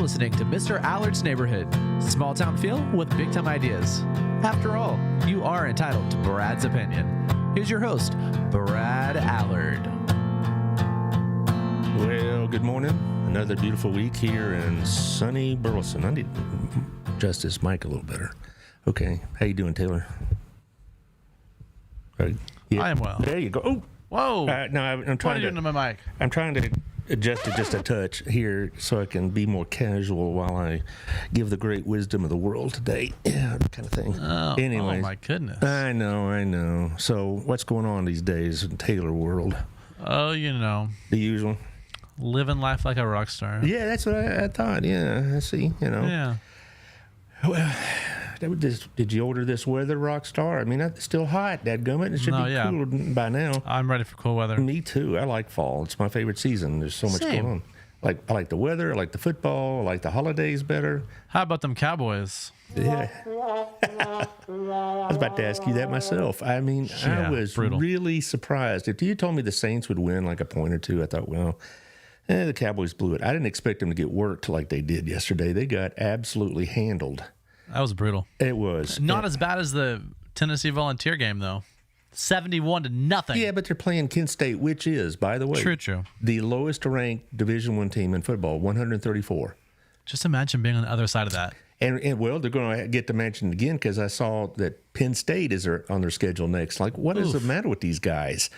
listening to Mr. Allard's Neighborhood. Small town feel with big time ideas. After all, you are entitled to Brad's opinion. Here's your host, Brad Allard. Well, good morning. Another beautiful week here in sunny Burleson. I need to adjust this mic a little better. Okay. How you doing, Taylor? Yeah. I am well. There you go. Oh, whoa. No, I'm trying what are you doing to my mic? I'm trying to adjust it just a touch here so I can be more casual while I give the great wisdom of the world today. Yeah, kind of thing. Anyways, oh my goodness. I know. So what's going on these days in Taylor world? Oh, you know. The usual. Living life like a rock star. Yeah, that's what I thought. Yeah, I see, Yeah. Well, did you order this weather, Rockstar? I mean, it's still hot, dadgummit. It should be cool by now. I'm ready for cool weather. Me too. I like fall. It's my favorite season. There's so much going on. I like the weather. I like the football. I like the holidays better. How about them Cowboys? Yeah. I was about to ask you that myself. I mean, I was really surprised. If you told me the Saints would win like a point or two, I thought, well, the Cowboys blew it. I didn't expect them to get worked like they did yesterday. They got absolutely handled. That was brutal. It was. Not as bad as the Tennessee Volunteer game, though. 71-0. Yeah, but they're playing Kent State, which is, by the way, true. the lowest ranked Division I team in football, 134. Just imagine being on the other side of that. And well, they're going to get to mention it again because I saw that Penn State is on their schedule next. Like, what is the matter with these guys?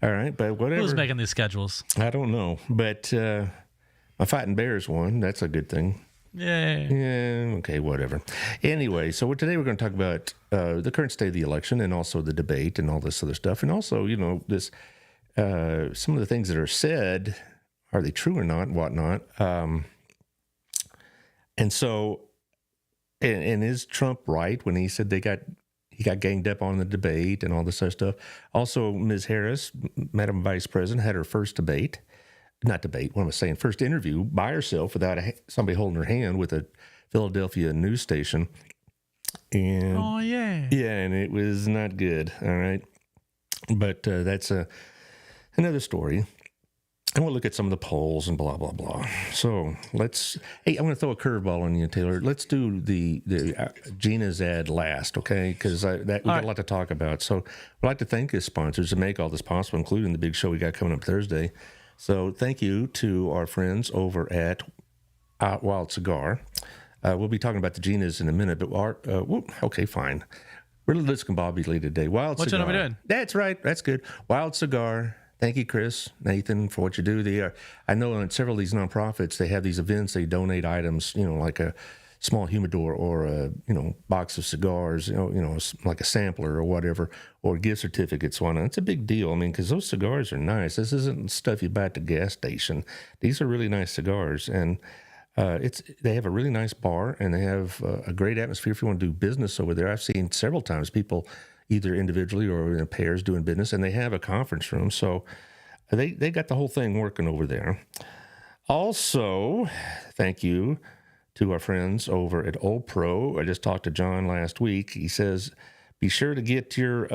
All right, but whatever. Who's making these schedules? I don't know, but my Fighting Bears won. That's a good thing. Yay. Yeah, okay, whatever. Anyway, so today we're going to talk about the current state of the election and also the debate and all this other stuff. And also, this some of the things that are said, are they true or not and whatnot. And so, and is Trump right when he said he got ganged up on the debate and all this other stuff? Also, Ms. Harris, Madam Vice President, had her first first interview by herself without somebody holding her hand with a Philadelphia news station. And and it was not good. All right. But that's another story. And we'll look at some of the polls and blah, blah, blah. So I'm going to throw a curveball on you, Taylor. Let's do the Gina's ad last, okay? Because we got a lot to talk about. So I'd like to thank his sponsors that make all this possible, including the big show we got coming up Thursday. So thank you to our friends over at Wild Cigar. We'll be talking about the Gina's in a minute, but okay, fine. We're listening to Bobby Lee today. Wild Cigar. What are we doing? That's right. That's good. Wild Cigar. Thank you, Chris, Nathan, for what you do. I know in several of these nonprofits, they have these events. They donate items, like a small humidor or a box of cigars, like a sampler or whatever, or gift certificates. It's a big deal. I mean, because those cigars are nice. This isn't stuff you buy at the gas station. These are really nice cigars, and they have a really nice bar, and they have a great atmosphere if you want to do business over there. I've seen several times people either individually or in pairs doing business, and they have a conference room, so they got the whole thing working over there. Also, thank you to our friends over at Old Pro. I just talked to John last week. He says, be sure to get your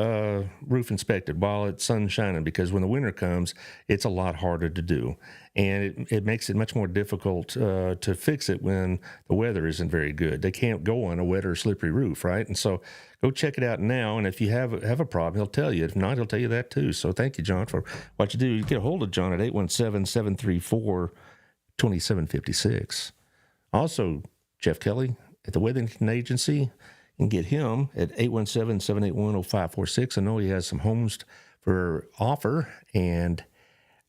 roof inspected while it's sun shining, because when the winter comes, it's a lot harder to do. And it makes it much more difficult to fix it when the weather isn't very good. They can't go on a wet or slippery roof, right? And so go check it out now. And if you have a problem, he'll tell you. If not, he'll tell you that too. So thank you, John, for what you do. You get a hold of John at 817-734-2756. Also, Jeff Kelly at the Withington Agency. You can get him at 817-781-0546. I know he has some homes for offer, and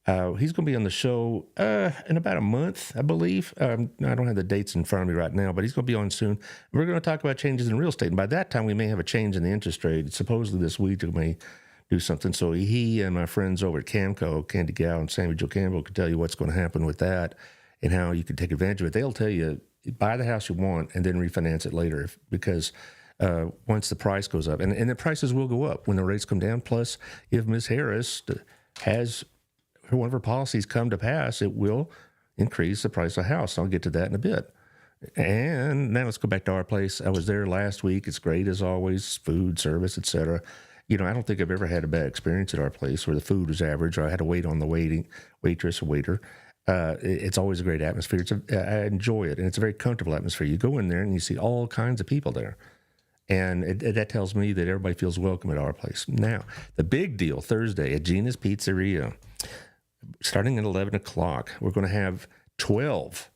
he's going to be on the show in about a month, I believe. I don't have the dates in front of me right now, but he's going to be on soon. We're going to talk about changes in real estate, and by that time, we may have a change in the interest rate. Supposedly this week, we may do something. So he and my friends over at Camco, Candy Gal and Sammy Joe Campbell, can tell you what's going to happen with that and how you can take advantage of it. They'll tell you, buy the house you want and then refinance it later because once the price goes up. And the prices will go up when the rates come down. Plus, if Ms. Harris has one of her policies come to pass, it will increase the price of the house. I'll get to that in a bit. And now let's go back to our place. I was there last week. It's great as always, food, service, etc. I don't think I've ever had a bad experience at our place where the food was average or I had to wait on the waitress or waiter. It's always a great atmosphere. I enjoy it, and it's a very comfortable atmosphere. You go in there and you see all kinds of people there. And that tells me that everybody feels welcome at our place. Now, the big deal Thursday at Gina's Pizzeria, starting at 11 o'clock, we're going to have 12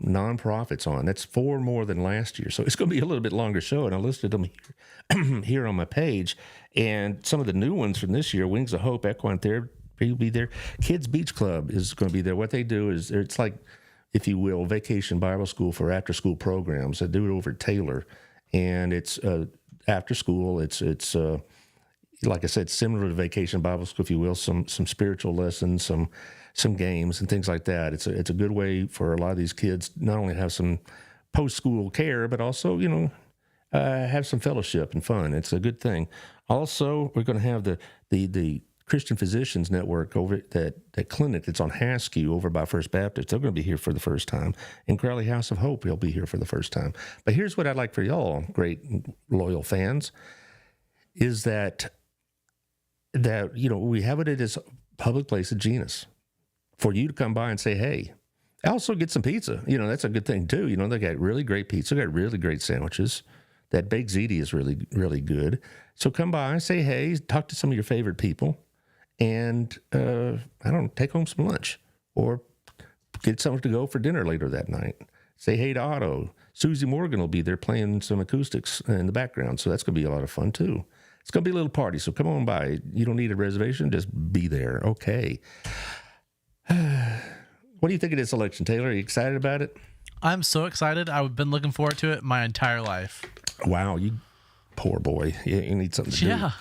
nonprofits on. That's 4 more than last year. So it's going to be a little bit longer show, and I listed them here on my page. And some of the new ones from this year, Wings of Hope, Equine Therapy will be there. Kids Beach Club is going to be there. What they do is, it's like, if you will, Vacation Bible School for after-school programs. They do it over at Taylor. And it's after school. It's like I said, similar to Vacation Bible School, if you will. Some spiritual lessons, some games, and things like that. It's a good way for a lot of these kids not only have some post school care, but also have some fellowship and fun. It's a good thing. Also, we're going to have the Christian Physicians Network over at that clinic that's on Haskew over by First Baptist. They're going to be here for the first time. And Crowley House of Hope, he'll be here for the first time. But here's what I'd like for y'all, great loyal fans, is that we have it at this public place at Gina's for you to come by and say, hey. Also get some pizza. That's a good thing too. They got really great pizza, got really great sandwiches. That baked ziti is really, really good. So come by, say hey, talk to some of your favorite people. And, take home some lunch or get something to go for dinner later that night. Say hey to Otto. Susie Morgan will be there playing some acoustics in the background, so that's going to be a lot of fun, too. It's going to be a little party, so come on by. You don't need a reservation, just be there. Okay. What do you think of this election, Taylor? Are you excited about it? I'm so excited. I've been looking forward to it my entire life. Wow, you poor boy. You need something to do. Yeah.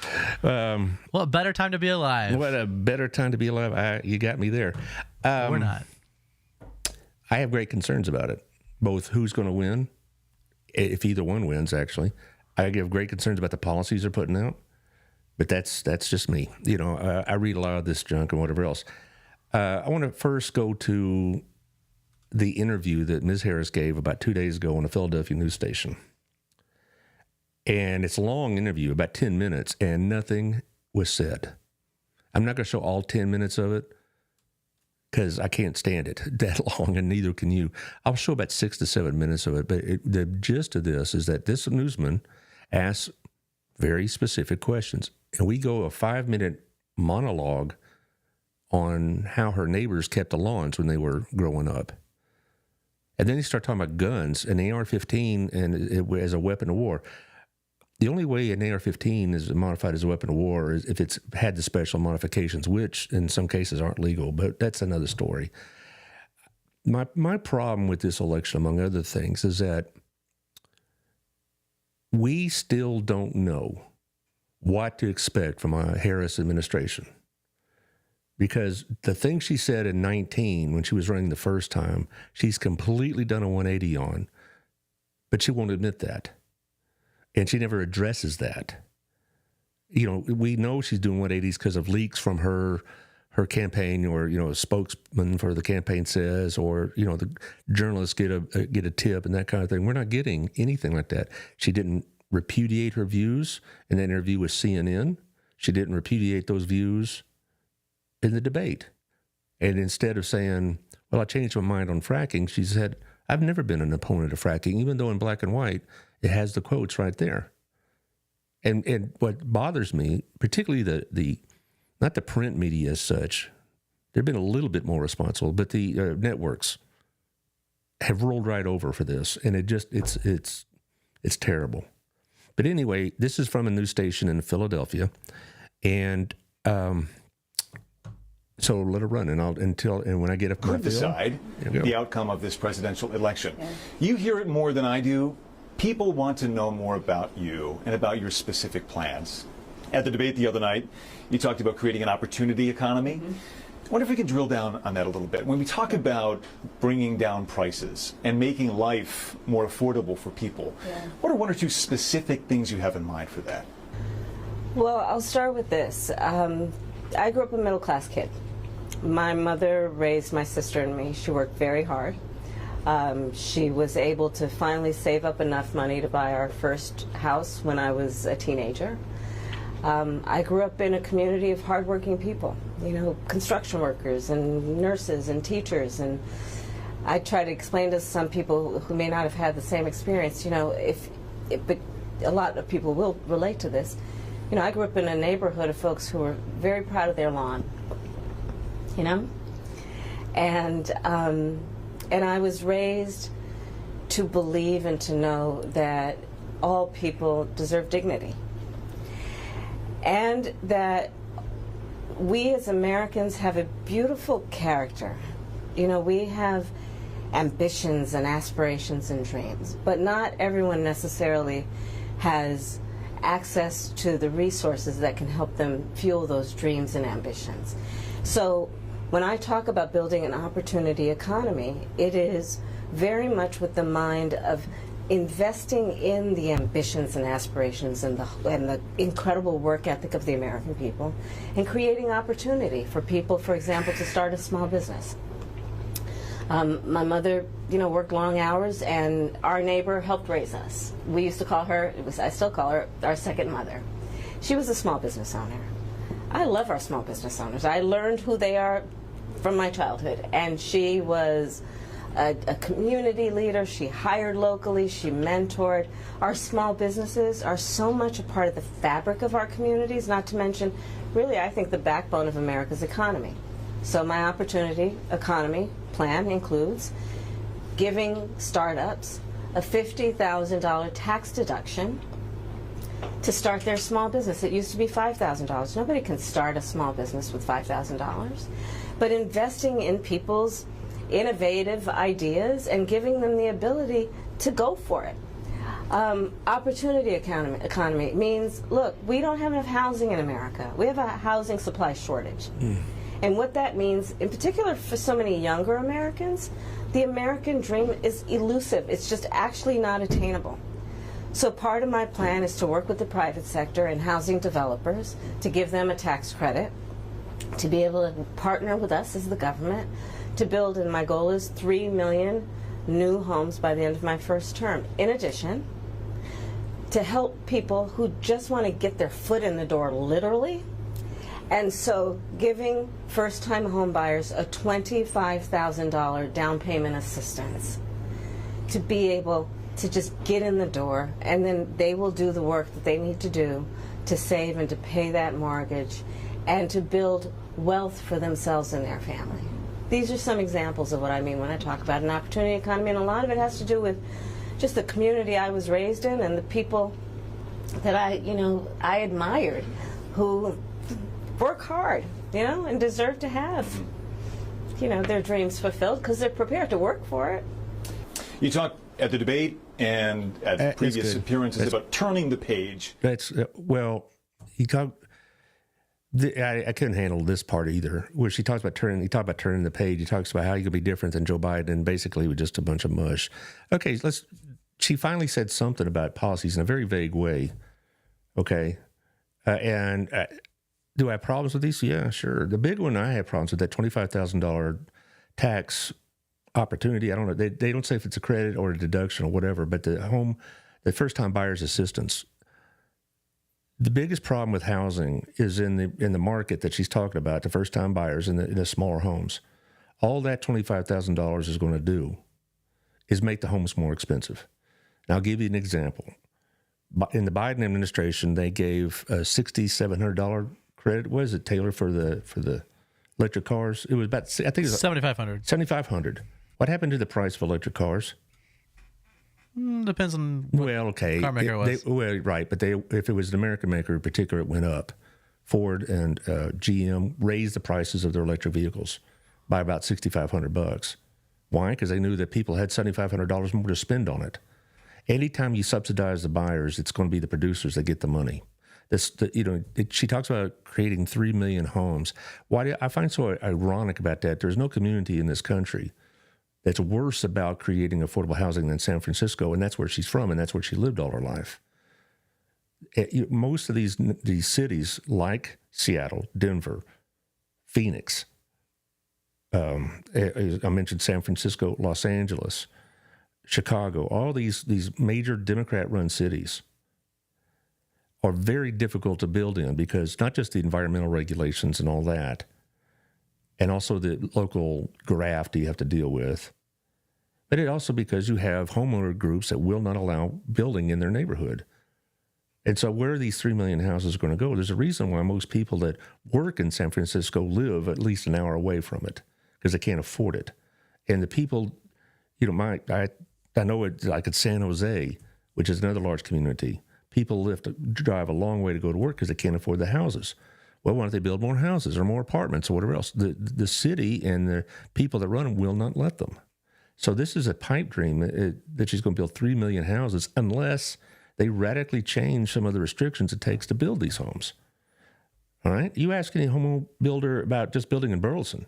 What a better time to be alive. What a better time to be alive. You got me there. We're not. I have great concerns about it, both who's going to win, if either one wins, actually. I have great concerns about the policies they're putting out, but that's just me. I read a lot of this junk and whatever else. I want to first go to the interview that Ms. Harris gave about 2 days ago on a Philadelphia news station. And it's a long interview, about 10 minutes, and nothing was said. I'm not going to show all 10 minutes of it because I can't stand it that long, and neither can you. I'll show about 6 to 7 minutes of it, but the gist of this is that this newsman asks very specific questions. And we go a 5-minute monologue on how her neighbors kept the lawns when they were growing up. And then he started talking about guns, an AR-15 and as a weapon of war. The only way an AR-15 is modified as a weapon of war is if it's had the special modifications, which in some cases aren't legal, but that's another story. My problem with this election, among other things, is that we still don't know what to expect from a Harris administration. Because the thing she said in 19, when she was running the first time, she's completely done a 180 on, but she won't admit that. And she never addresses that. We know she's doing 180s because of leaks from her campaign, or a spokesman for the campaign says, or the journalists get a tip and that kind of thing. We're not getting anything like that. She didn't repudiate her views in that interview with CNN. She didn't repudiate those views in the debate. And instead of saying, well, I changed my mind on fracking, she said, I've never been an opponent of fracking, even though in black and white, it has the quotes right there. And what bothers me, particularly the not the print media as such, they've been a little bit more responsible, but the networks have rolled right over for this, and it's terrible. But anyway, this is from a news station in Philadelphia, and so let it run, and when I get up, could decide the outcome of this presidential election. Yeah. You hear it more than I do. People want to know more about you and about your specific plans. At the debate the other night, you talked about creating an opportunity economy. Mm-hmm. I wonder if we can drill down on that a little bit. When we talk about bringing down prices and making life more affordable for people, what are 1 or 2 specific things you have in mind for that? Well, I'll start with this. I grew up a middle-class kid. My mother raised my sister and me. She worked very hard. She was able to finally save up enough money to buy our first house when I was a teenager. I grew up in a community of hardworking people, construction workers and nurses and teachers. And I try to explain to some people who may not have had the same experience, but a lot of people will relate to this. I grew up in a neighborhood of folks who were very proud of their lawn, and I was raised to believe and to know that all people deserve dignity, and that we as Americans have a beautiful character. We have ambitions and aspirations and dreams, but not everyone necessarily has access to the resources that can help them fuel those dreams and ambitions. So when I talk about building an opportunity economy, it is very much with the mind of investing in the ambitions and aspirations and the incredible work ethic of the American people, and creating opportunity for people, for example, to start a small business. My mother, worked long hours, and our neighbor helped raise us. We used to call her, I still call her, our second mother. She was a small business owner. I love our small business owners. I learned who they are from my childhood, and she was a community leader. She hired locally. She mentored. Our small businesses are so much a part of the fabric of our communities, not to mention, really, I think, the backbone of America's economy. So my opportunity economy plan includes giving startups a $50,000 tax deduction to start their small business. It used to be $5,000. Nobody can start a small business with $5,000. But investing in people's innovative ideas and giving them the ability to go for it. Opportunity economy means, look, we don't have enough housing in America. We have a housing supply shortage. And what that means, in particular for so many younger Americans, the American dream is elusive. It's just actually not attainable. So part of my plan is to work with the private sector and housing developers to give them a tax credit, to be able to partner with us as the government to build, and my goal is 3 million new homes by the end of my first term. In addition, to help people who just want to get their foot in the door, literally. And so giving first-time home buyers a $25,000 down payment assistance to be able to just get in the door, and then they will do the work that they need to do to save and to pay that mortgage and to build wealth for themselves and their family. These are some examples of what I mean when I talk about an opportunity economy, and a lot of it has to do with just the community I was raised in and the people that I admired, who work hard, and deserve to have, their dreams fulfilled because they're prepared to work for it. You talked at the debate and at previous appearances about turning the page. That's he talked. I couldn't handle this part either. Where he talks about turning the page. He talks about how he could be different than Joe Biden, and basically with just a bunch of mush. Okay, she finally said something about policies in a very vague way. Okay, do I have problems with these? Yeah, sure. The big one I have problems with, that $25,000 tax opportunity. I don't know. They don't say if it's a credit or a deduction or whatever, but the first-time buyer's assistance. The biggest problem with housing is in the market that she's talking about, the first-time buyers in the smaller homes. All that $25,000 is going to do is make the homes more expensive. And I'll give you an example. In the Biden administration, they gave a $6,700 credit. What is it, Taylor, for the electric cars? It was about, I think it was $7,500. $7,500. What happened to the price of electric cars? Depends on what car maker it was. Right, but if it was an American maker in particular, it went up. Ford and GM raised the prices of their electric vehicles by about $6,500. Why? Because they knew that people had $7,500 more to spend on it. Anytime you subsidize the buyers, it's going to be the producers that get the money. She talks about creating 3 million homes. Why I find so ironic about that? There's no community in this country that's worse about creating affordable housing than San Francisco, and that's where she's from, and that's where she lived all her life. Most of these cities, like Seattle, Denver, Phoenix, I mentioned San Francisco, Los Angeles, Chicago, all these major Democrat-run cities are very difficult to build in because not just the environmental regulations and all that, and also the local graft you have to deal with, but it also because you have homeowner groups that will not allow building in their neighborhood. And so where are these 3 million houses going to go? There's a reason why most people that work in San Francisco live at least an hour away from it because they can't afford it. And the people, you know, I know it like at San Jose, which is another large community. People drive a long way to go to work because they can't afford the houses. Well, why don't they build more houses or more apartments or whatever else? The city and the people that run them will not let them. So this is a pipe dream that she's going to build 3 million houses unless they radically change some of the restrictions it takes to build these homes. All right? You ask any home builder about just building in Burleson,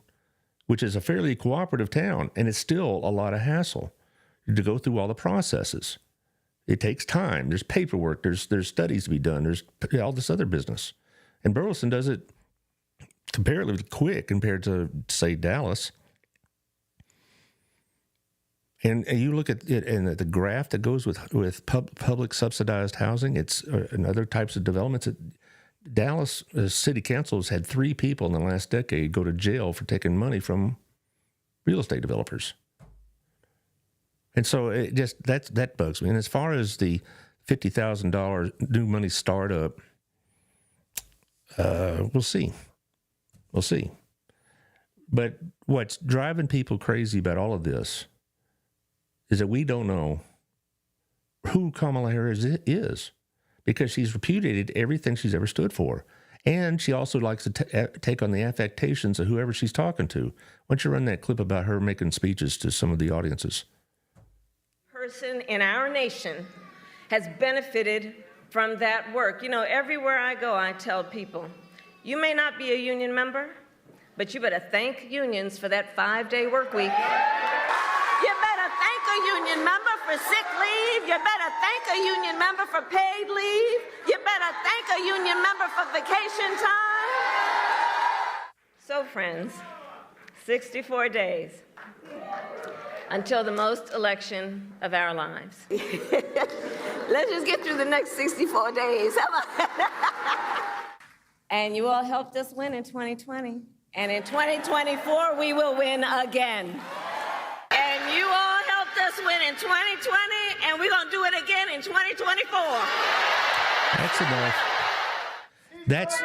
which is a fairly cooperative town, and it's still a lot of hassle to go through all the processes. It takes time. There's paperwork. There's studies to be done. There's all this other business. And Burleson does it comparatively quick compared to, say, Dallas. And you look at it and the graph that goes with public subsidized housing, it's and other types of developments. Dallas City Council has had 3 people in the last decade go to jail for taking money from real estate developers. And so it just that bugs me. And as far as the $50,000 new money startup, we'll see. We'll see. But what's driving people crazy about all of this is that we don't know who Kamala Harris is because she's repudiated everything she's ever stood for. And she also likes to take on the affectations of whoever she's talking to. Why don't you run that clip about her making speeches to some of the audiences? Person in our nation has benefited from that work. You know, everywhere I go, I tell people, you may not be a union member, but you better thank unions for that 5-day work week. You better thank a union member for sick leave. You better thank a union member for paid leave. You better thank a union member for vacation time. So, friends, 64 days until the most election of our lives. Let's just get through the next 64 days. How about that? And you all helped us win in 2020. And in 2024, we will win again. And you all helped us win in 2020, and we're going to do it again in 2024. That's enough. That's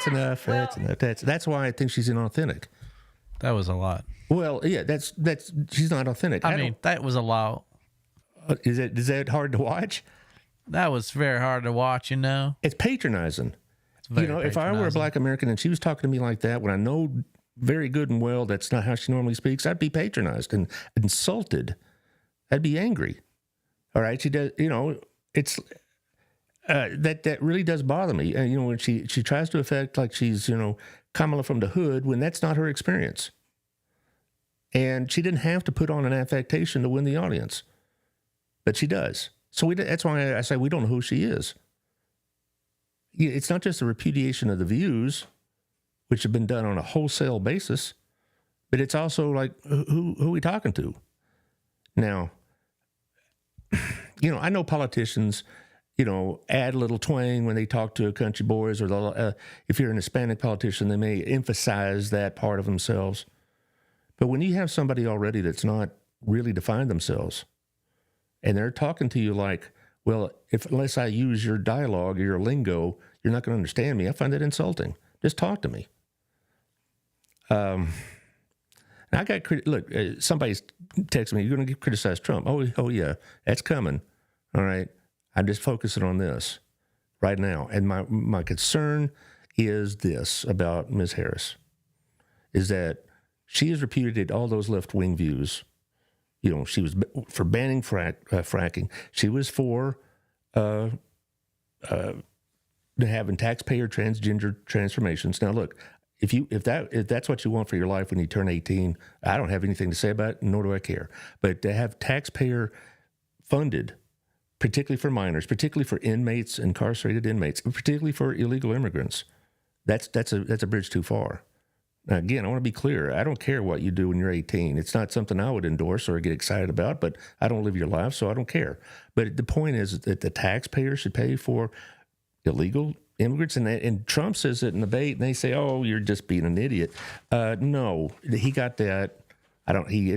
enough. That's enough. That's why I think she's inauthentic. That was a lot. Well, yeah, that's she's not authentic. I mean, that was a lot. Is that hard to watch? That was very hard to watch, you know. It's patronizing. Very if I were a black American and she was talking to me like that, when I know very good and well that's not how she normally speaks, I'd be patronized and insulted. I'd be angry. All right, she does. You know, it's that really does bother me. And when she tries to affect like she's Kamala from the hood when that's not her experience. And she didn't have to put on an affectation to win the audience, but she does. So that's why I say we don't know who she is. It's not just a repudiation of the views, which have been done on a wholesale basis, but it's also like, who are we talking to? Now, I know politicians, add a little twang when they talk to country boys, or if you're an Hispanic politician, they may emphasize that part of themselves. But when you have somebody already that's not really defined themselves, and they're talking to you like, well, unless I use your dialogue or your lingo, you're not going to understand me. I find that insulting. Just talk to me. Somebody's texting me, you're going to criticize Trump. Oh yeah, that's coming. All right. I'm just focusing on this right now. And my concern is this about Ms. Harris, is that she has repudiated all those left-wing views. She was for banning fracking. She was for having taxpayer transgender transformations. Now, look, if that's what you want for your life when you turn 18, I don't have anything to say about it, nor do I care. But to have taxpayer funded, particularly for minors, particularly for inmates, incarcerated inmates, particularly for illegal immigrants, that's a bridge too far. Now, again, I want to be clear. I don't care what you do when you're 18. It's not something I would endorse or get excited about, but I don't live your life, so I don't care. But the point is that the taxpayer should pay for illegal immigrants, and Trump says it in the debate, and they say, "Oh, you're just being an idiot." No, he got that. He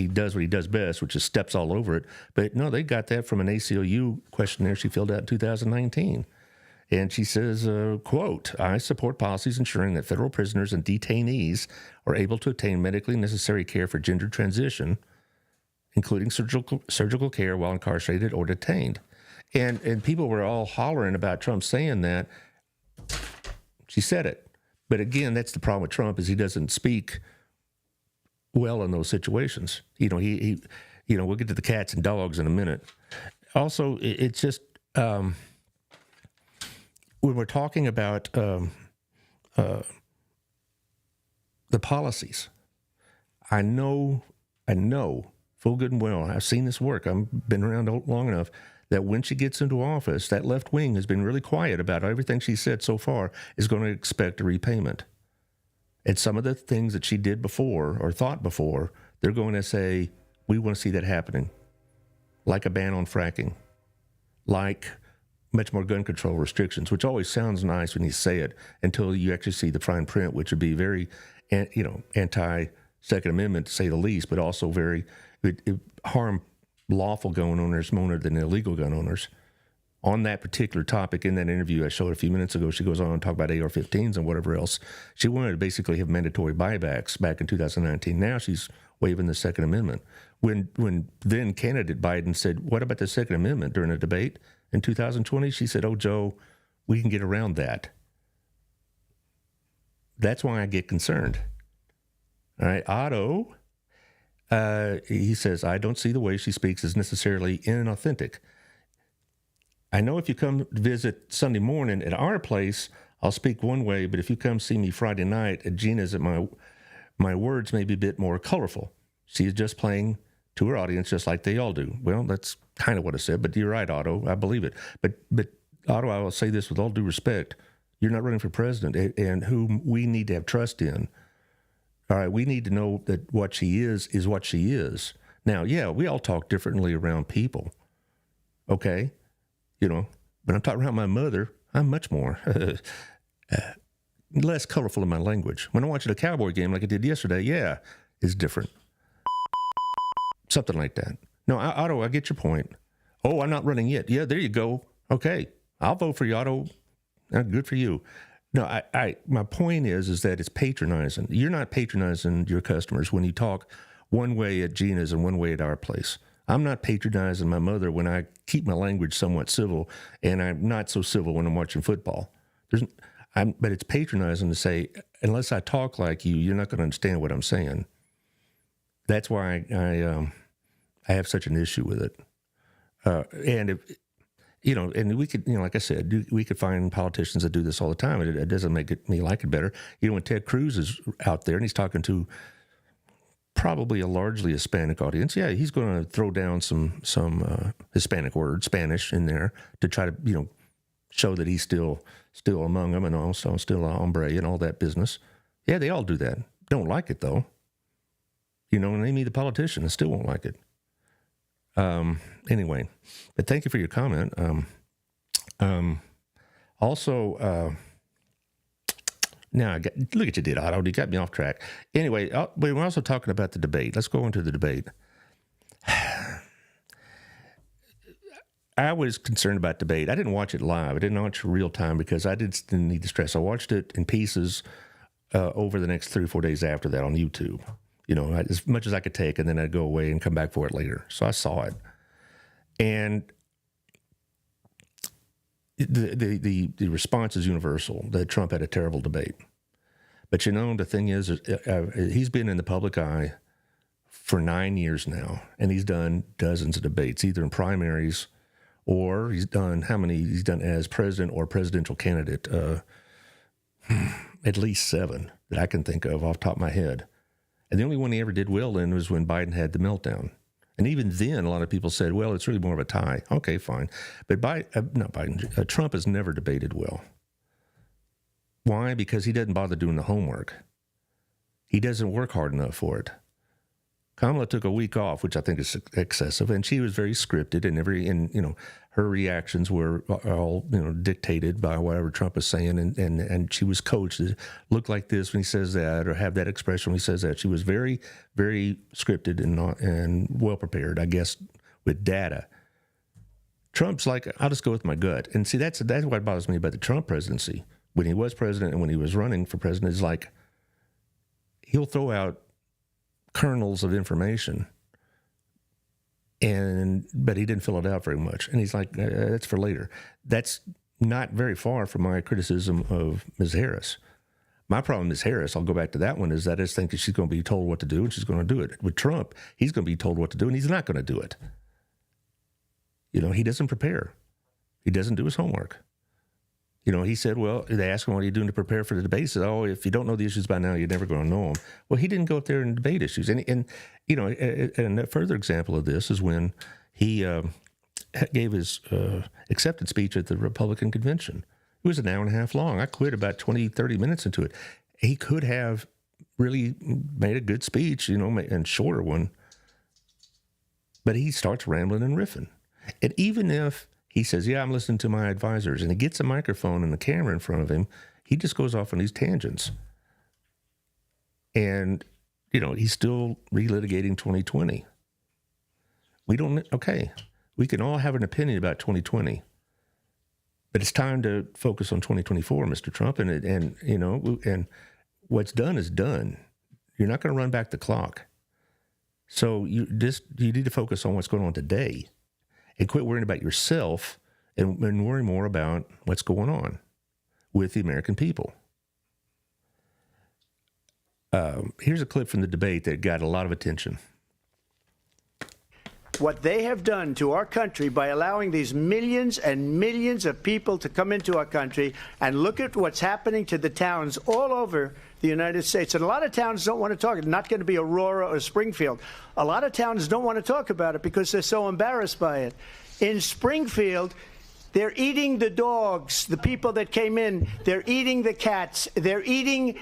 does what he does best, which is steps all over it. But no, they got that from an ACLU questionnaire she filled out in 2019. And she says, quote, "I support policies ensuring that federal prisoners and detainees are able to obtain medically necessary care for gender transition, including surgical care while incarcerated or detained." And people were all hollering about Trump saying that. She said it. But again, that's the problem with Trump, is he doesn't speak well in those situations. We'll get to the cats and dogs in a minute. Also, it's just, when we're talking about the policies, I know full good and well, I've seen this work, I've been around long enough, that when she gets into office, that left wing has been really quiet about everything she said so far, is going to expect a repayment. And some of the things that she did before or thought before, they're going to say, we want to see that happening. Like a ban on fracking, like much more gun control restrictions, which always sounds nice when you say it until you actually see the fine print, which would be very, anti-Second Amendment, to say the least, but also it harm lawful gun owners more than illegal gun owners. On that particular topic, in that interview I showed a few minutes ago, she goes on to talk about AR-15s and whatever else. She wanted to basically have mandatory buybacks back in 2019. Now she's waiving the Second Amendment. When then candidate Biden said, "What about the Second Amendment?" during a debate in 2020, she said, "Oh, Joe, we can get around that." That's why I get concerned. All right, Otto, he says, "I don't see the way she speaks as necessarily inauthentic. I know if you come visit Sunday morning at our place, I'll speak one way, but if you come see me Friday night at Gina's, my words may be a bit more colorful. She is just playing to her audience just like they all do." Well, that's kind of what I said, but you're right, Otto. I believe it. But Otto, I will say this with all due respect. You're not running for president, and whom we need to have trust in. All right, we need to know that what she is what she is. Now, yeah, we all talk differently around people. Okay? But I'm talking about my mother. I'm much more less colorful in my language. When I watch a Cowboy game like I did yesterday, yeah, it's different. Something like that. No, Otto, I get your point. Oh, I'm not running yet. Yeah, there you go. Okay, I'll vote for you, Otto. Good for you. No, my point is that it's patronizing. You're not patronizing your customers when you talk one way at Gina's and one way at our place. I'm not patronizing my mother when I keep my language somewhat civil, and I'm not so civil when I'm watching football. But it's patronizing to say, unless I talk like you, you're not going to understand what I'm saying. That's why I have such an issue with it. And if and we could, like I said, we could find politicians that do this all the time. It doesn't make me like it better. When Ted Cruz is out there and he's talking to probably a largely Hispanic audience, yeah, he's going to throw down some Hispanic word, Spanish, in there to try to, show that he's still among them and also still a hombre and all that business. Yeah, they all do that. Don't like it, though. Name me the politician, I still won't like it. Anyway, but thank you for your comment. Also, now, look at you did, Otto. You got me off track. Anyway, we're also talking about the debate. Let's go into the debate. I was concerned about debate. I didn't watch it live. I didn't watch it real time because I didn't need the stress. I watched it in pieces over the next 3 or 4 days after that on YouTube. As much as I could take, and then I'd go away and come back for it later. So I saw it. And the response is universal, that Trump had a terrible debate. But the thing is, he's been in the public eye for 9 years now, and he's done dozens of debates, either in primaries or he's done as president or presidential candidate? At least 7 that I can think of off the top of my head. And the only one he ever did well in was when Biden had the meltdown. And even then, a lot of people said, well, it's really more of a tie. Okay, fine. But Trump has never debated well. Why? Because he doesn't bother doing the homework. He doesn't work hard enough for it. Kamala took a week off, which I think is excessive, and she was very scripted, and her reactions were all dictated by whatever Trump was saying, and she was coached to look like this when he says that, or have that expression when he says that. She was very, very scripted and well prepared, I guess, with data. Trump's like, I'll just go with my gut, and see that's what bothers me about the Trump presidency. When he was president and when he was running for president, is like he'll throw out kernels of information, but he didn't fill it out very much. And he's like, that's for later. That's not very far from my criticism of Ms. Harris. My problem with Ms. Harris, I'll go back to that one, is that I just think that she's going to be told what to do, and she's going to do it. With Trump, he's going to be told what to do, and he's not going to do it. He doesn't prepare. He doesn't do his homework. He said, well, they asked him, what are you doing to prepare for the debate? He said, oh, if you don't know the issues by now, you're never going to know them. Well, he didn't go up there and debate issues. And a further example of this is when he gave his acceptance speech at the Republican convention. It was an hour and a half long. I quit about 20, 30 minutes into it. He could have really made a good speech, and shorter one. But he starts rambling and riffing. And even if he says, yeah, I'm listening to my advisors, and he gets a microphone and the camera in front of him, he just goes off on these tangents. And, he's still relitigating 2020. We can all have an opinion about 2020, but it's time to focus on 2024, Mr. Trump. And what's done is done. You're not going to run back the clock. So you need to focus on what's going on today. And quit worrying about yourself and worry more about what's going on with the American people. Here's a clip from the debate that got a lot of attention. What they have done to our country by allowing these millions and millions of people to come into our country, and look at what's happening to the towns all over the United States. And a lot of towns don't want to talk. It's not going to be Aurora or Springfield. A lot of towns don't want to talk about it because they're so embarrassed by it. In Springfield, they're eating the dogs, the people that came in. They're eating the cats. They're eating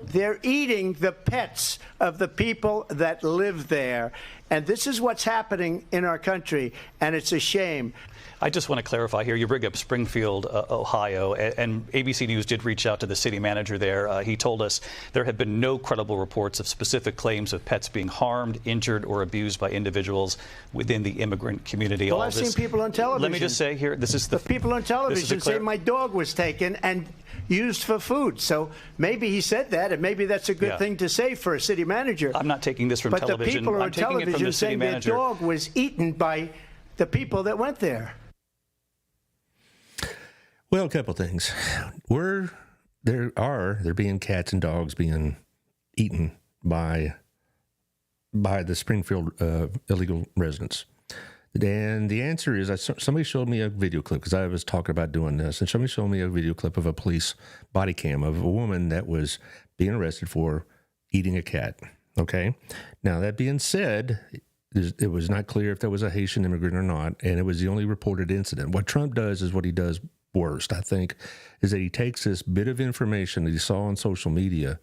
the pets of the people that live there. And this is what's happening in our country, and it's a shame. I just want to clarify here. You bring up Springfield, Ohio, and ABC News did reach out to the city manager there. He told us there have been no credible reports of specific claims of pets being harmed, injured, or abused by individuals within the immigrant community. Well, I've seen people on television. Let me just say here, this is the people on television say my dog was taken and used for food. So maybe he said that, and maybe that's a good thing to say for a city manager. I'm not taking this from television. But the people on television saying their dog was eaten by the people that went there. Well, a couple things. There being cats and dogs being eaten by the Springfield illegal residents. And the answer is, somebody showed me a video clip, because I was talking about doing this, and somebody showed me a video clip of a police body cam of a woman that was being arrested for eating a cat. Okay? Now, that being said, it was not clear if there was a Haitian immigrant or not, and it was the only reported incident. What Trump does is what he does worst, I think, is that he takes this bit of information that he saw on social media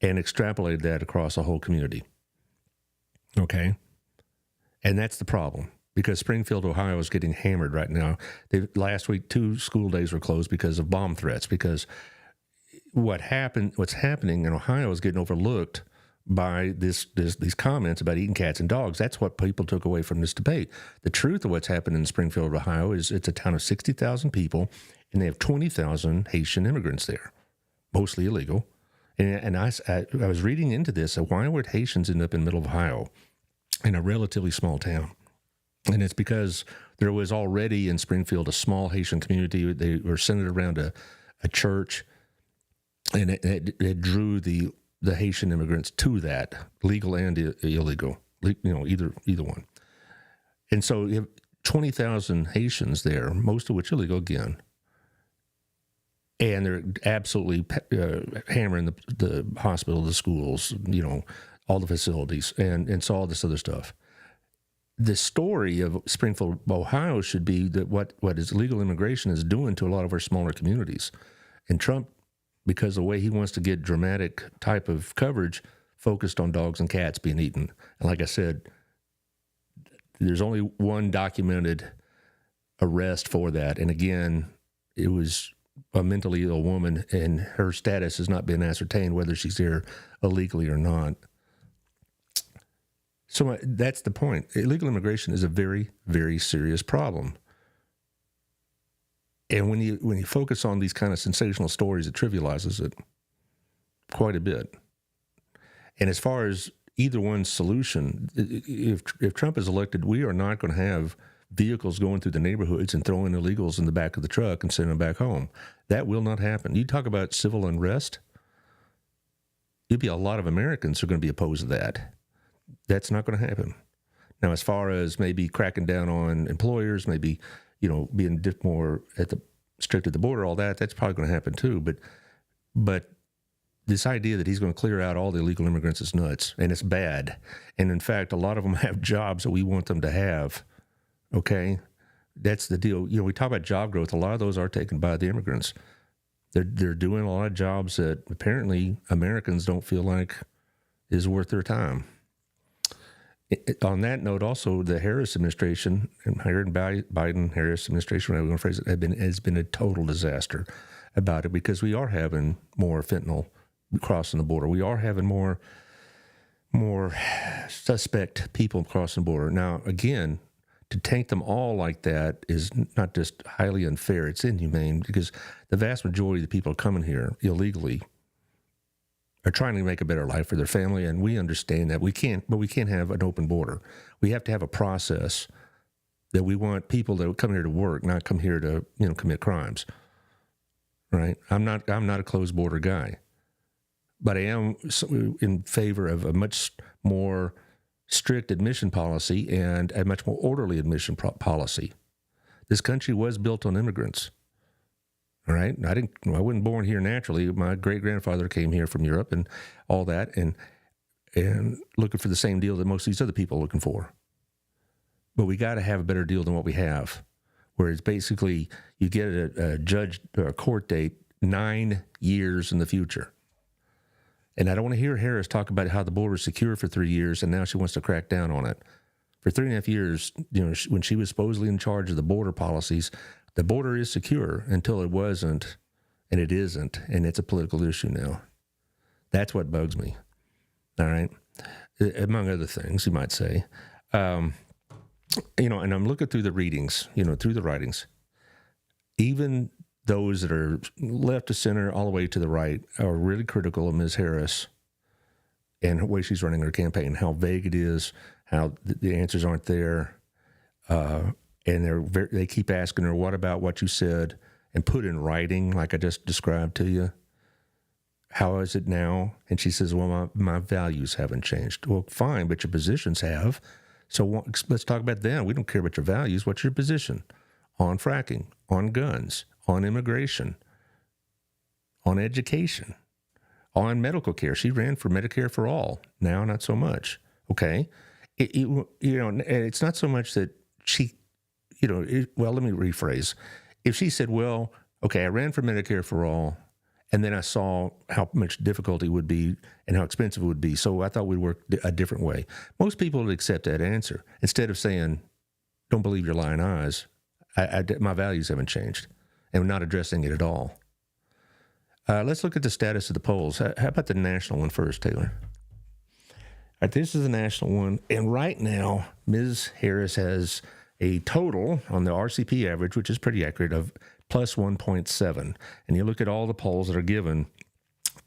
and extrapolated that across a whole community. Okay? And that's the problem, because Springfield, Ohio is getting hammered right now. Last week, 2 school days were closed because of bomb threats, because what's happening in Ohio is getting overlooked by these comments about eating cats and dogs. That's what people took away from this debate. The truth of what's happened in Springfield, Ohio, is it's a town of 60,000 people, and they have 20,000 Haitian immigrants there, mostly illegal. And I was reading into this. Why would Haitians end up in the middle of Ohio in a relatively small town? And it's because there was already in Springfield a small Haitian community. They were centered around a church, and it drew the Haitian immigrants to that, legal and illegal, either one. And so you have 20,000 Haitians there, most of which illegal again. And they're absolutely hammering the hospital, the schools, all the facilities, and so all this other stuff. The story of Springfield, Ohio should be that what is illegal immigration is doing to a lot of our smaller communities. And Trump, because the way he wants to get dramatic type of coverage, focused on dogs and cats being eaten. And like I said, there's only one documented arrest for that. And again, it was a mentally ill woman, and her status has not been ascertained, whether she's here illegally or not. So that's the point. Illegal immigration is a very, very serious problem. And when you focus on these kind of sensational stories, it trivializes it quite a bit. And as far as either one's solution, if Trump is elected, we are not going to have vehicles going through the neighborhoods and throwing illegals in the back of the truck and sending them back home. That will not happen. You talk about civil unrest, there'll be a lot of Americans who are going to be opposed to that. That's not going to happen. Now, as far as maybe cracking down on employers, maybe, being more strict at the border, all that's probably going to happen too. But this idea that he's going to clear out all the illegal immigrants is nuts, and it's bad. And in fact, a lot of them have jobs that we want them to have. Okay, that's the deal. We talk about job growth. A lot of those are taken by the immigrants. They're doing a lot of jobs that apparently Americans don't feel like is worth their time. On that note, also the Harris administration, and Biden-Harris administration, whatever you want to phrase it, has been a total disaster about it, because we are having more fentanyl crossing the border. We are having more suspect people crossing the border. Now, again, to tank them all like that is not just highly unfair, it's inhumane, because the vast majority of the people coming here illegally are trying to make a better life for their family, and we understand that. We can't have an open border. We have to have a process that we want people that come here to work, not come here to commit crimes. Right? I'm not a closed border guy, but I am in favor of a much more strict admission policy and a much more orderly admission policy. This country was built on immigrants. All right, I wasn't born here naturally. My great grandfather came here from Europe and all that, and looking for the same deal that most of these other people are looking for. But we got to have a better deal than what we have, where it's basically you get a judge or a court date 9 years in the future. And I don't want to hear Harris talk about how the border is secure for 3 years, and now she wants to crack down on it. For 3.5 years, when she was supposedly in charge of the border policies, the border is secure until it wasn't, and it isn't, and it's a political issue now. That's what bugs me, all right? Among other things, you might say. And I'm looking through the readings, through the writings. Even those that are left to center all the way to the right are really critical of Ms. Harris and the way she's running her campaign, how vague it is, how the answers aren't there. And they keep asking her, what about what you said and put in writing, like I just described to you? How is it now? And she says, well, my values haven't changed. Well, fine, but your positions have. So let's talk about them. We don't care about your values. What's your position on fracking, on guns, on immigration, on education, on medical care? She ran for Medicare for all. Now, not so much. Okay. It's not so much that she... well, let me rephrase. If she said, well, okay, I ran for Medicare for all, and then I saw how much difficulty it would be and how expensive it would be, so I thought we'd work a different way. Most people would accept that answer. Instead of saying, don't believe your lying eyes, my values haven't changed, and we're not addressing it at all. Let's look at the status of the polls. How about the national one first, Taylor? All right, this is the national one, and right now, Ms. Harris has a total on the RCP average, which is pretty accurate, of plus 1.7. And you look at all the polls that are given,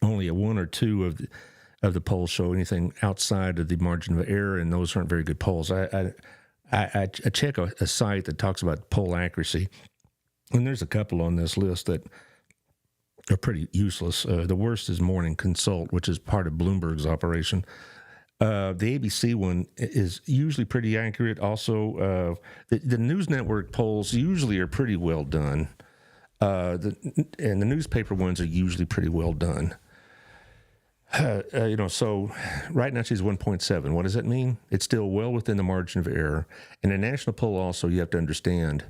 only a 1 or 2 of the polls show anything outside of the margin of error, and those aren't very good polls. I check a site that talks about poll accuracy, and there's a couple on this list that are pretty useless. The worst is Morning Consult, which is part of Bloomberg's operation. The ABC one is usually pretty accurate. Also, the news network polls usually are pretty well done. And the newspaper ones are usually pretty well done. So right now she's 1.7. What does that mean? It's still well within the margin of error. In a national poll also, you have to understand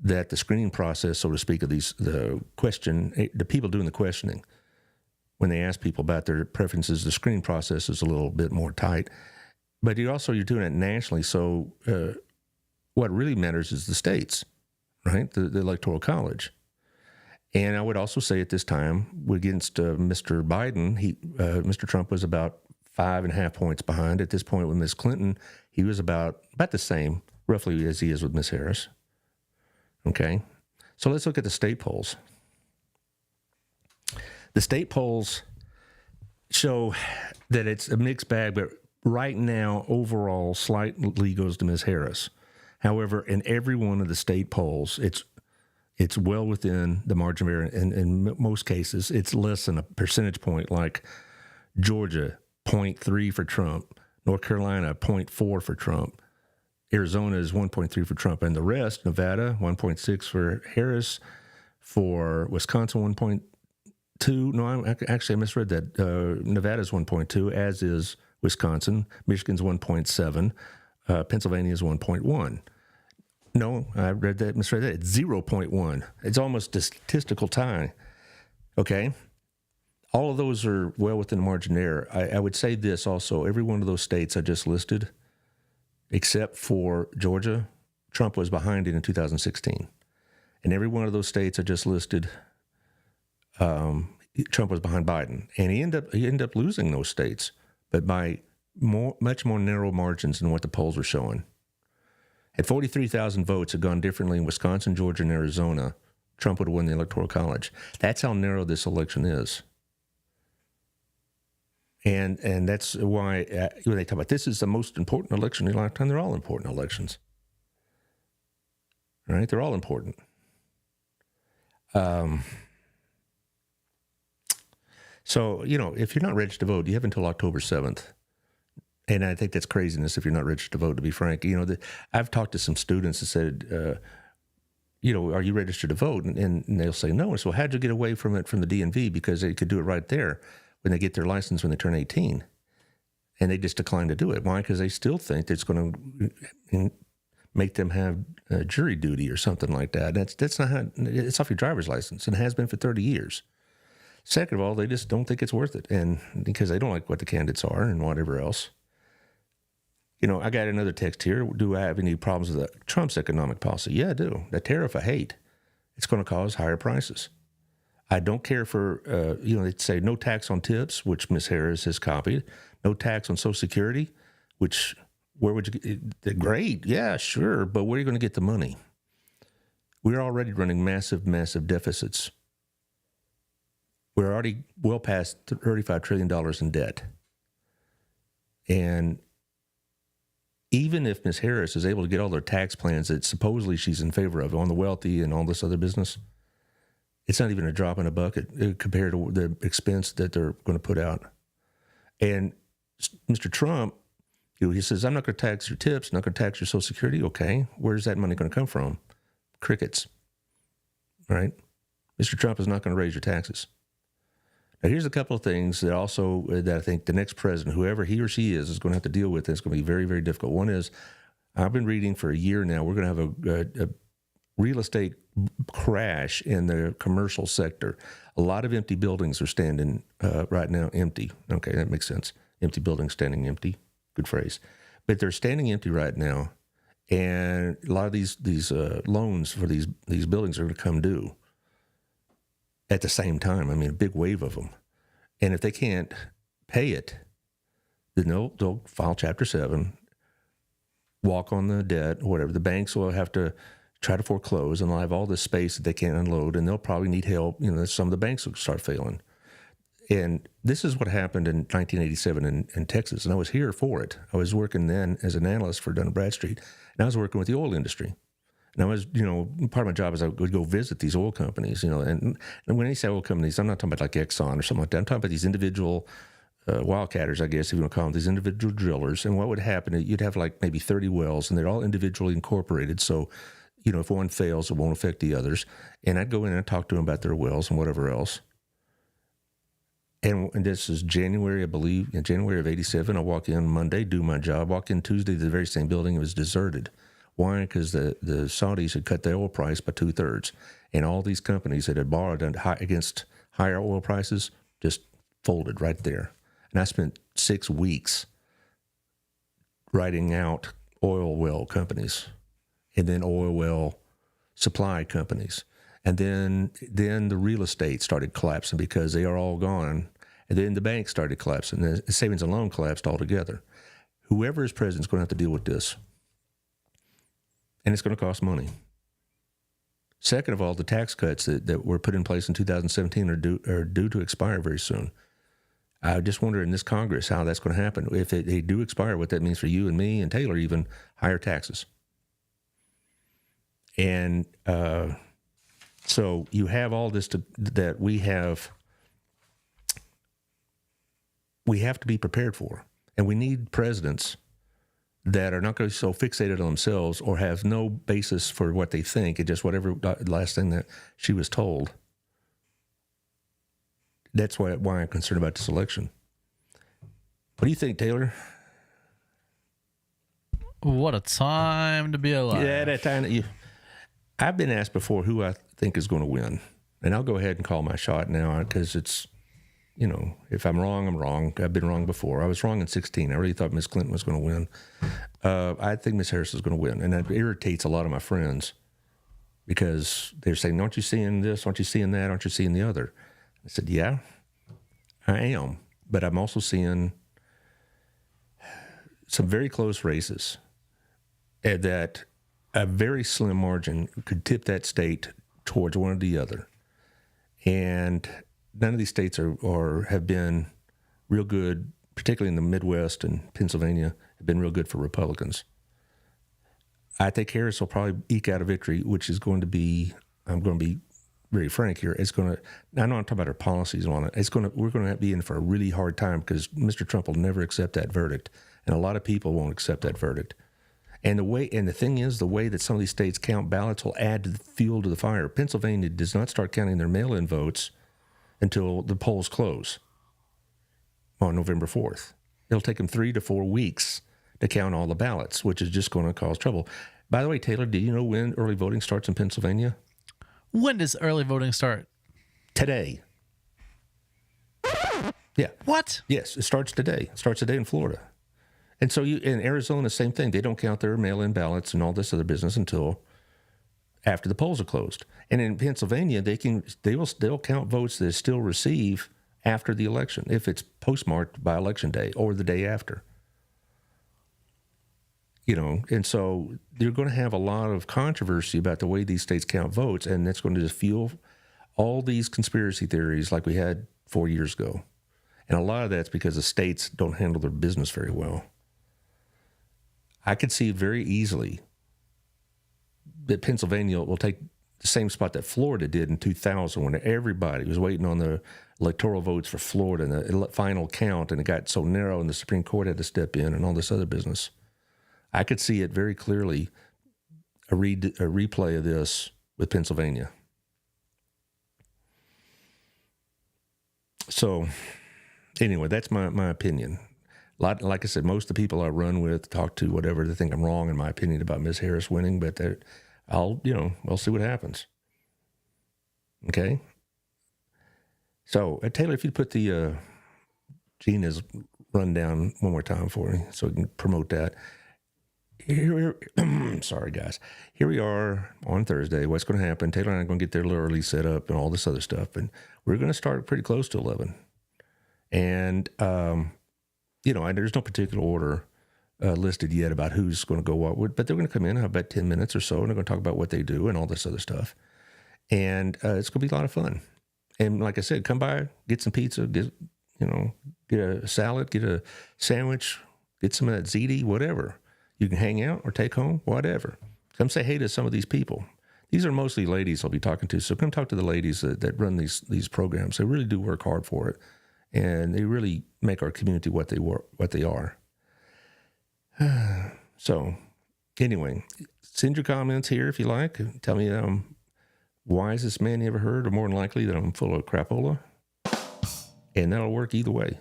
that the screening process, so to speak, of the people doing the questioning, when they ask people about their preferences, the screening process is a little bit more tight. But you're doing it nationally, so what really matters is the states, right? The Electoral College. And I would also say at this time, against Mr. Biden, Mr. Trump was about 5.5 points behind. At this point with Ms. Clinton, he was about the same, roughly, as he is with Ms. Harris. Okay? So let's look at the state polls. The state polls show that it's a mixed bag, but right now, overall, slightly goes to Ms. Harris. However, in every one of the state polls, it's well within the margin of error. In most cases, it's less than a percentage point, like Georgia, 0.3 for Trump, North Carolina, 0.4 for Trump, Arizona is 1.3 for Trump, and the rest, Nevada, 1.6 for Harris, for Wisconsin, 1.2. No, I misread that. Nevada's 1.2, as is Wisconsin. Michigan's 1.7. Pennsylvania's 1.1. No, I misread that. It's 0.1. It's almost a statistical tie. Okay? All of those are well within the margin of error. I would say this also. Every one of those states I just listed, except for Georgia, Trump was behind it in 2016. And every one of those states I just listed, Trump was behind Biden. And he ended up losing those states, but by much more narrow margins than what the polls were showing. Had 43,000 votes had gone differently in Wisconsin, Georgia, and Arizona, Trump would have won the Electoral College. That's how narrow this election is. And that's why when they talk about this is the most important election in your lifetime, they're all important elections. Right? They're all important. So, if you're not registered to vote, you have until October 7th. And I think that's craziness if you're not registered to vote, to be frank. I've talked to some students that said, are you registered to vote? And they'll say no. So how'd you get away from it from the DMV? Because they could do it right there when they get their license when they turn 18. And they just decline to do it. Why? Because they still think it's going to make them have jury duty or something like that. That's not how, it's off your driver's license, and it has been for 30 years. Second of all, they just don't think it's worth it, and because they don't like what the candidates are and whatever else. I got another text here. Do I have any problems with Trump's economic policy? Yeah, I do. The tariff I hate. It's going to cause higher prices. I don't care for, they say no tax on tips, which Ms. Harris has copied. No tax on Social Security, which, where would you get? Great, yeah, sure, but where are you going to get the money? We're already running massive, massive deficits. We're already well past $35 trillion in debt. And even if Ms. Harris is able to get all their tax plans that supposedly she's in favor of on the wealthy and all this other business, it's not even a drop in a bucket compared to the expense that they're going to put out. And Mr. Trump, he says, I'm not going to tax your tips, not going to tax your Social Security. Okay, where's that money going to come from? Crickets, right? Mr. Trump is not going to raise your taxes. Now, here's a couple of things that I think the next president, whoever he or she is going to have to deal with. And it's going to be very, very difficult. One is, I've been reading for a year now, we're going to have a real estate crash in the commercial sector. A lot of empty buildings are standing right now empty. Okay, that makes sense. Empty buildings standing empty. Good phrase. But they're standing empty right now. And a lot of these loans for these buildings are going to come due at the same time. I mean, a big wave of them. And if they can't pay it, then they'll file Chapter 7, walk on the debt, or whatever. The banks will have to try to foreclose, and they'll have all this space that they can't unload, and they'll probably need help. Some of the banks will start failing. And this is what happened in 1987 in Texas, and I was here for it. I was working then as an analyst for Dun & Bradstreet, and I was working with the oil industry. And I was, part of my job is I would go visit these oil companies, and when I say oil companies, I'm not talking about like Exxon or something like that. I'm talking about these individual wildcatters, I guess, if you want to call them, these individual drillers. And what would happen, you'd have like maybe 30 wells, and they're all individually incorporated. So, if one fails, it won't affect the others. And I'd go in and talk to them about their wells and whatever else. And this is January, I believe, in January of 87. I walk in Monday, do my job. Walk in Tuesday, the very same building, it was deserted. Why? Because the Saudis had cut the oil price by 2/3. And all these companies that had borrowed against higher oil prices just folded right there. And I spent 6 weeks writing out oil well companies and then oil well supply companies. And then the real estate started collapsing because they are all gone. And then the banks started collapsing. The savings and loan collapsed altogether. Whoever is president is going to have to deal with this. And it's going to cost money. Second of all, the tax cuts that were put in place in 2017 are due to expire very soon. I just wonder in this Congress how that's going to happen. If they do expire, what that means for you and me and Taylor, even higher taxes. And so you have all this that we have to be prepared for. And we need presidents that are not going to be so fixated on themselves or have no basis for what they think. It's just whatever last thing that she was told. That's why I'm concerned about this election. What do you think, Taylor? What a time to be alive. Yeah, that time I've been asked before who I think is going to win. And I'll go ahead and call my shot now because it's, if I'm wrong, I'm wrong. I've been wrong before. I was wrong in 2016. I really thought Miss Clinton was going to win. I think Miss Harris is going to win. And that irritates a lot of my friends because they're saying, aren't you seeing this? Aren't you seeing that? Aren't you seeing the other? I said, yeah, I am. But I'm also seeing some very close races that a very slim margin could tip that state towards one or the other. And none of these states have been real good, particularly in the Midwest and Pennsylvania, have been real good for Republicans. I think Harris will probably eke out a victory, which is going to be, I'm going to be very frank here, it's going to, I know I'm talking about her policies on it, we're going to be in for a really hard time because Mr. Trump will never accept that verdict. And a lot of people won't accept that verdict. And the thing is, the way that some of these states count ballots will add to the fuel to the fire. Pennsylvania does not start counting their mail-in votes until the polls close on November 4th. It'll take them 3 to 4 weeks to count all the ballots, which is just going to cause trouble. By the way, Taylor, do you know when early voting starts in Pennsylvania? When does early voting start? Today. Yeah. What? Yes, it starts today. It starts today in Florida. And so in Arizona, same thing. They don't count their mail-in ballots and all this other business until after the polls are closed. And in Pennsylvania, they'll count votes that still receive after the election, if it's postmarked by Election Day or the day after. And so you're going to have a lot of controversy about the way these states count votes, and that's going to just fuel all these conspiracy theories like we had 4 years ago. And a lot of that's because the states don't handle their business very well. I could see very easily that Pennsylvania will take the same spot that Florida did in 2000 when everybody was waiting on the electoral votes for Florida and the final count, and it got so narrow and the Supreme Court had to step in and all this other business. I could see it very clearly, a replay of this with Pennsylvania. So anyway, that's my opinion. Like I said, most of the people I run with, talk to, whatever, they think I'm wrong in my opinion about Ms. Harris winning, but we'll see what happens. Okay? So, Taylor, if you'd put the Gina's rundown one more time for me so we can promote that. Sorry, guys. Here we are on Thursday. What's going to happen? Taylor and I are going to get there a little early, set up, and all this other stuff. And we're going to start pretty close to 11. And, there's no particular order listed yet about who's going to go what, but they're going to come in about 10 minutes or so, and they're going to talk about what they do and all this other stuff. And it's going to be a lot of fun. And like I said, come by, get some pizza, get a salad, get a sandwich, get some of that ziti, whatever. You can hang out or take home, whatever. Come say hey to some of these people. These are mostly ladies I'll be talking to, so come talk to the ladies that run these programs. They really do work hard for it, and they really make our community what they are. So, anyway, send your comments here if you like. Tell me, wisest man you ever heard, or more than likely that I'm full of crapola, and that'll work either way.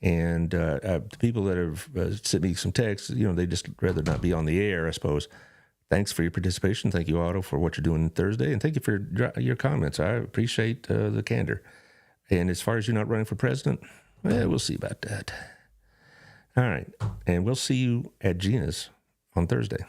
And the people that have sent me some texts, they just rather not be on the air, I suppose. Thanks for your participation. Thank you, Otto, for what you're doing Thursday. And thank you for your comments. I appreciate the candor. And as far as you're not running for president, we'll see about that. All right. And we'll see you at Gina's on Thursday.